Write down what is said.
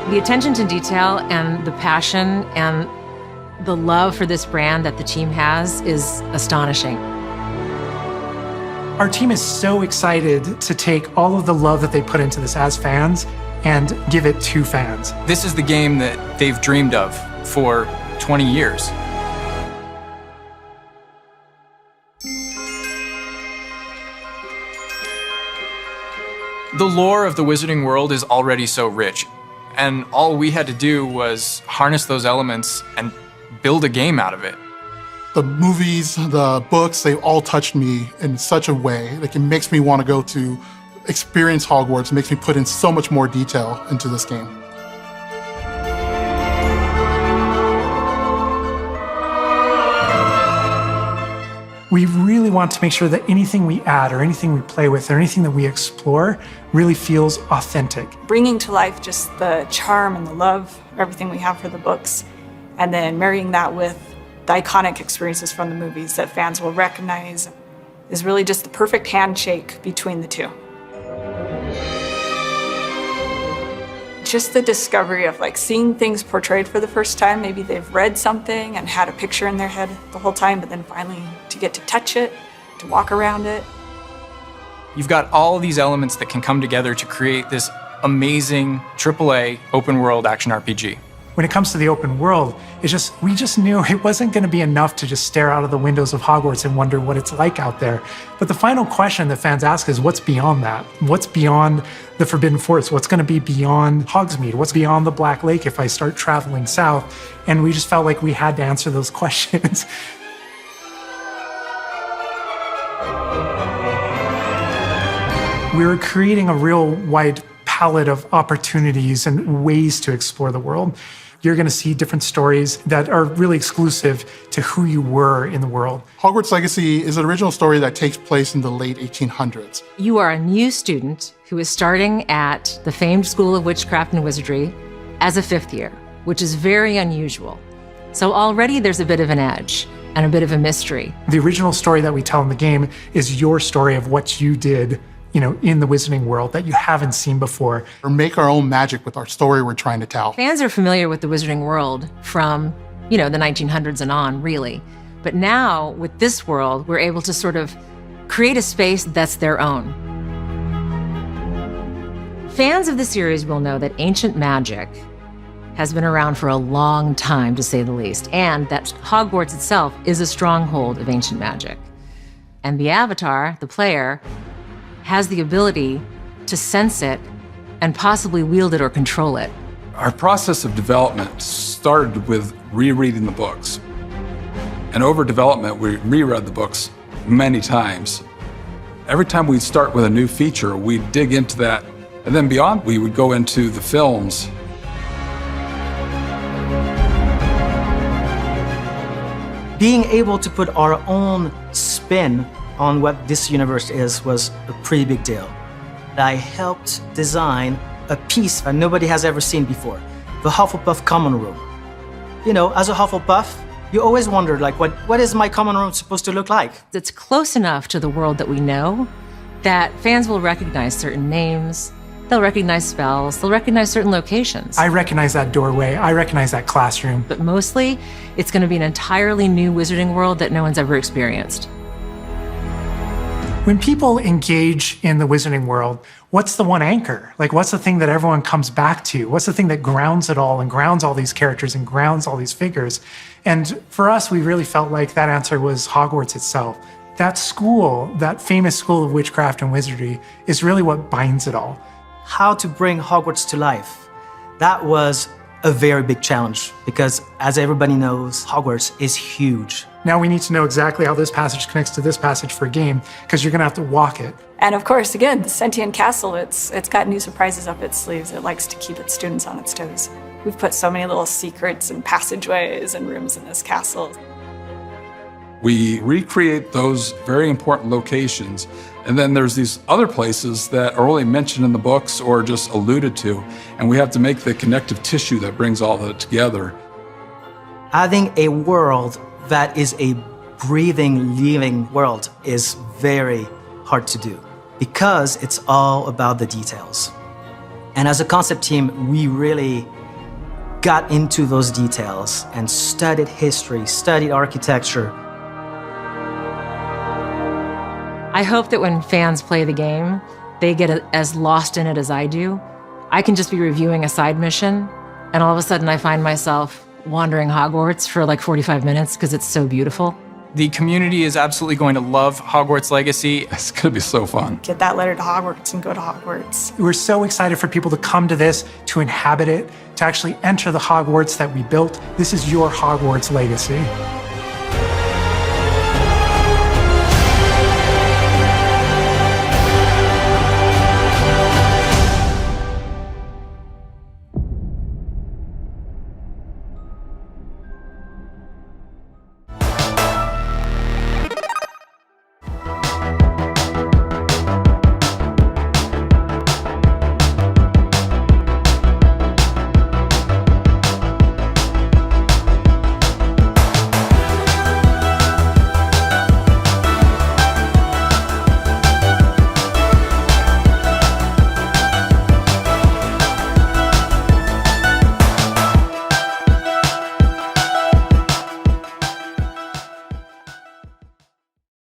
The attention to detail and the passion and the love for this brand that the team has is astonishing. Our team is so excited to take all of the love that they put into this as fans and give it to fans. This is the game that they've dreamed of for 20 years. The lore of the Wizarding World is already so rich, and all we had to do was harness those elements and build a game out of it. The movies, the books, they all touched me in such a way. Like, it makes me want to go to experience Hogwarts. It makes me put in so much more detail into this game. We really want to make sure that anything we add or anything we play with or anything that we explore really feels authentic. Bringing to life just the charm and the love, everything we have for the books, and then marrying that with the iconic experiences from the movies that fans will recognize is really just the perfect handshake between the two. Just the discovery of like seeing things portrayed for the first time. Maybe they've read something and had a picture in their head the whole time, but then finally to get to touch it, to walk around it. You've got all of these elements that can come together to create this amazing AAA open world action RPG. When it comes to the open world, we just knew it wasn't going to be enough to just stare out of the windows of Hogwarts and wonder what it's like out there. But the final question that fans ask is, what's beyond that? What's beyond the Forbidden Forest? What's going to be beyond Hogsmeade? What's beyond the Black Lake if I start traveling south? And we just felt like we had to answer those questions. We were creating a real wide palette of opportunities and ways to explore the world. You're going to see different stories that are really exclusive to who you were in the world. Hogwarts Legacy is an original story that takes place in the late 1800s. You are a new student who is starting at the famed School of Witchcraft and Wizardry as a 5th year, which is very unusual. So already there's a bit of an edge and a bit of a mystery. The original story that we tell in the game is your story of what you did, in the Wizarding World that you haven't seen before. Or make our own magic with our story we're trying to tell. Fans are familiar with the Wizarding World from, the 1900s and on, really. But now, with this world, we're able to sort of create a space that's their own. Fans of the series will know that ancient magic has been around for a long time, to say the least, and that Hogwarts itself is a stronghold of ancient magic. And the avatar, the player, has the ability to sense it and possibly wield it or control it. Our process of development started with rereading the books. And over development, we reread the books many times. Every time we'd start with a new feature, we'd dig into that. And then beyond, we would go into the films. Being able to put our own spin on what this universe is was a pretty big deal. I helped design a piece that nobody has ever seen before, the Hufflepuff common room. As a Hufflepuff, you always wonder, what is my common room supposed to look like? It's close enough to the world that we know that fans will recognize certain names, they'll recognize spells, they'll recognize certain locations. I recognize that doorway, I recognize that classroom. But mostly, it's going to be an entirely new Wizarding World that no one's ever experienced. When people engage in the Wizarding World, what's the one anchor? What's the thing that everyone comes back to? What's the thing that grounds it all and grounds all these characters and grounds all these figures? And for us, we really felt like that answer was Hogwarts itself. That school, that famous School of Witchcraft and Wizardry, is really what binds it all. How to bring Hogwarts to life. That was a very big challenge because, as everybody knows, Hogwarts is huge. Now we need to know exactly how this passage connects to this passage for a game, because you're going to have to walk it. And of course, again, the Sentient Castle, it's got new surprises up its sleeves. It likes to keep its students on its toes. We've put so many little secrets and passageways and rooms in this castle. We recreate those very important locations, and then there's these other places that are only mentioned in the books or just alluded to, and we have to make the connective tissue that brings all that together. Having a world that is a breathing, living world is very hard to do because it's all about the details. And as a concept team, we really got into those details and studied history, studied architecture. I hope that when fans play the game, they get as lost in it as I do. I can just be reviewing a side mission, and all of a sudden I find myself wandering Hogwarts for like 45 minutes because it's so beautiful. The community is absolutely going to love Hogwarts Legacy. It's going to be so fun. Get that letter to Hogwarts and go to Hogwarts. We're so excited for people to come to this, to inhabit it, to actually enter the Hogwarts that we built. This is your Hogwarts legacy.